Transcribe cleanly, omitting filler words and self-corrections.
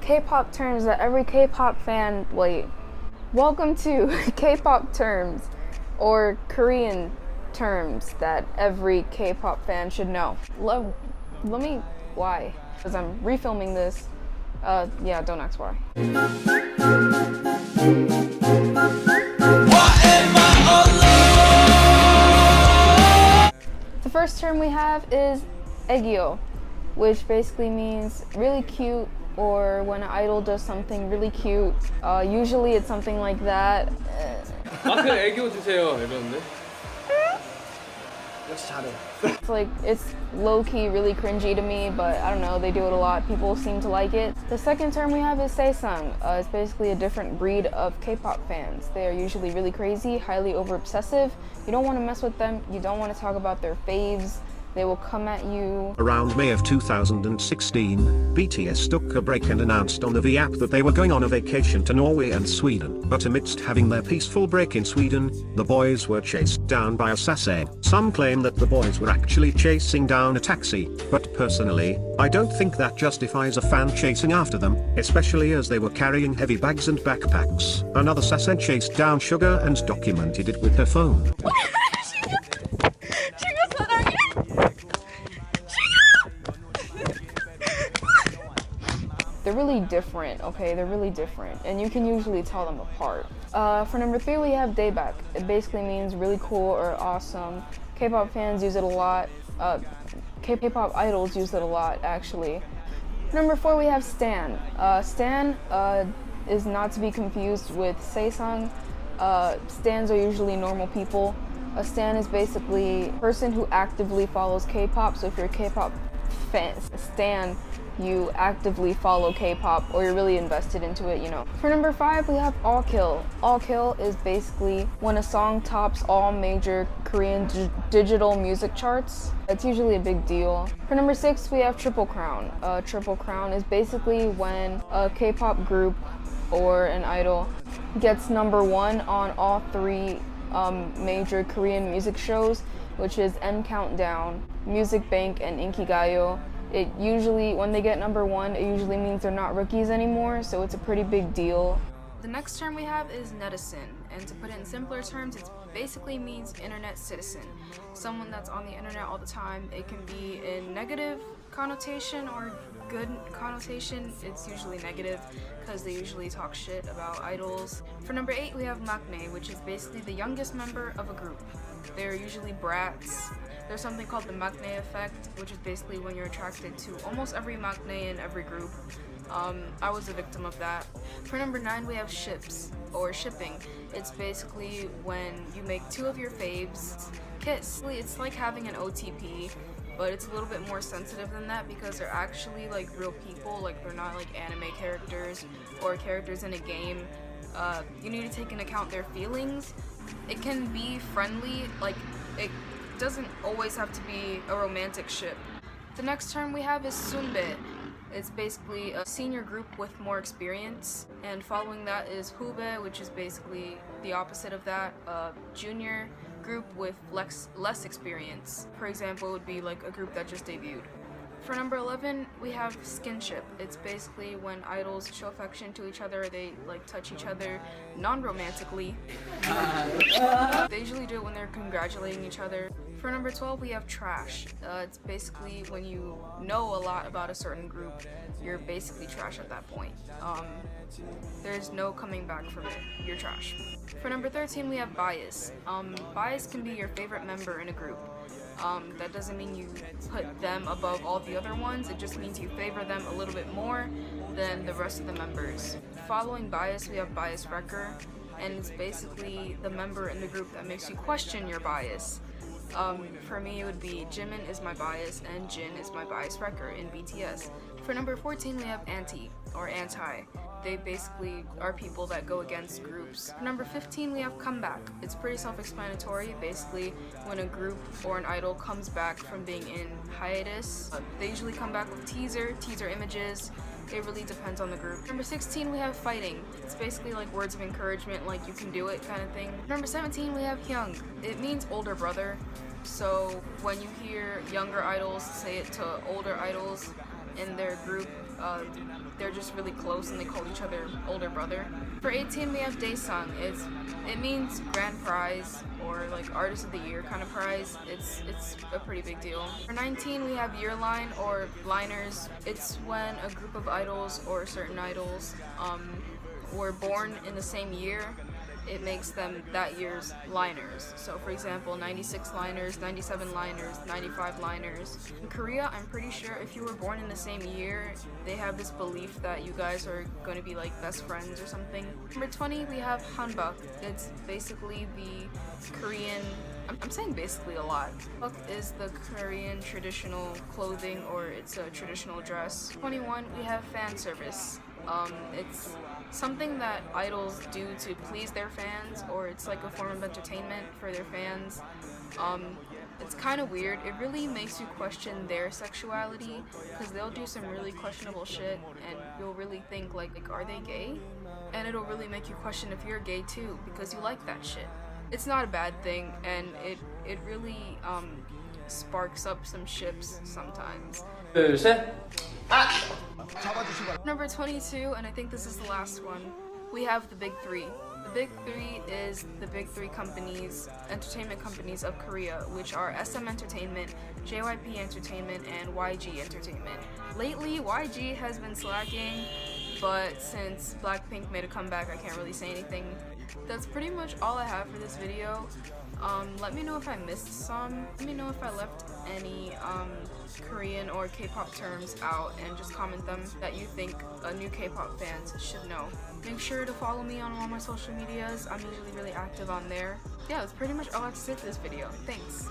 K-pop terms that every K-pop fan, welcome to K-pop terms, or Korean terms that every K-pop fan should know. Why? Because I'm refilming this. Yeah, don't ask why. The first term we have is 애교, which basically means really cute, or when an idol does something really cute. Usually it's something like that. 마크 애교 주세요 이러는데. 역시 잘해. It's low-key really cringy to me, but I don't know, they do it a lot. People seem to like it. The second term we have is saesang. It's basically a different breed of K-pop fans. They are usually really crazy, highly over-obsessive. You don't want to mess with them. You don't want to talk about their faves. They will come at you. Around May of 2016, BTS took a break and announced on the V app that they were going on a vacation to Norway and Sweden. But amidst having their peaceful break in Sweden, the boys were chased down by a sase. Some claim that the boys were actually chasing down a taxi, but personally, I don't think that justifies a fan chasing after them, especially as they were carrying heavy bags and backpacks. Another sase chased down Sugar and documented it with her phone. They're really different, okay? They're really different, and you can usually tell them apart. For number 3, we have daebak. It basically means really cool or awesome. K-pop fans use it a lot. K-pop idols use it a lot, actually. Number 4, we have stan. Stan is not to be confused with saesang. Stans are usually normal people. A stan is basically a person who actively follows K-pop. So if you're a K-pop fan, stan, you actively follow K-pop, or you're really invested into it, you know. For number 5, we have all kill. All kill is basically when a song tops all major Korean digital music charts. It's usually a big deal. For number 6, we have triple crown. Triple crown is basically when a K-pop group or an idol gets number 1 on all 3 major Korean music shows, which is M Countdown, Music Bank, and Inkigayo. It usually, when they get number 1, it usually means they're not rookies anymore, so it's a pretty big deal. The next term we have is netizen, and to put it in simpler terms, it basically means internet citizen. Someone that's on the internet all the time. It can be in negative connotation or good connotation. It's usually negative because they usually talk shit about idols. For number 8, we have maknae, which is basically the youngest member of a group. They're usually brats. There's something called the maknae effect, which is basically when you're attracted to almost every maknae in every group. I was a victim of that. For number 9, we have ships, or shipping. It's basically when you make 2 of your faves kiss. It's like having an OTP, but it's a little bit more sensitive than that because they're actually like real people, like they're not like anime characters or characters in a game. You need to take into account their feelings. It can be friendly, like it doesn't always have to be a romantic ship. The next term we have is sunbae. It's basically a senior group with more experience, and following that is hube, which is basically the opposite of that, a junior group with less experience. For example, it would be like a group that just debuted. For number 11, we have skinship. It's basically when idols show affection to each other, they like touch each other non-romantically. They usually do it when they're congratulating each other. For number 12, we have trash. It's basically when you know a lot about a certain group, you're basically trash at that point. There's no coming back from it. You're trash. For number 13, we have bias. Bias can be your favorite member in a group. That doesn't mean you put them above all the other ones, it just means you favor them a little bit more than the rest of the members. Following bias, we have bias wrecker, and it's basically the member in the group that makes you question your bias. For me, it would be Jimin is my bias and Jin is my bias wrecker in BTS. For number 14, we have anti, or anti. They basically are people that go against groups. For number 15, we have comeback. It's pretty self-explanatory. Basically, when a group or an idol comes back from being in hiatus, they usually come back with teaser images. It really depends on the group. Number 16, we have fighting. It's basically like words of encouragement, like you can do it kind of thing. Number 17, we have hyung. It means older brother. So when you hear younger idols say it to older idols in their group, they're just really close and they call each other older brother. For 18, we have Daesung. It means grand prize or like artist of the year kind of prize. It's a pretty big deal. For 19, we have year line or liners. It's when a group of idols or certain idols were born in the same year. It makes them that year's liners. So for example, 96 liners, 97 liners, 95 liners. In Korea, I'm pretty sure if you were born in the same year, they have this belief that you guys are going to be like best friends or something. Number 20, we have hanbok. It's basically the Korean, I'm saying basically a lot. Hanbok is the Korean traditional clothing, or it's a traditional dress. 21, we have fan service. It's something that idols do to please their fans, or it's like a form of entertainment for their fans. It's kind of weird. It really makes you question their sexuality, because they'll do some really questionable shit and you'll really think like are they gay? And it'll really make you question if you're gay too, because you like that shit. It's not a bad thing, and it really sparks up some ships sometimes. 둘, 셋. Number 22, and I think this is the last one, we have the big three. The big three is the big three companies, entertainment companies of Korea, which are SM Entertainment, JYP Entertainment, and YG Entertainment. Lately, YG has been slacking, but since Blackpink made a comeback, I can't really say anything. That's pretty much all I have for this video. Let me know if I missed some. Let me know if I left any Korean or K-pop terms out, and just comment them that you think new K-pop fans should know. Make sure to follow me on all my social medias. I'm usually really active on there. Yeah, that's pretty much all I have to say for this video. Thanks.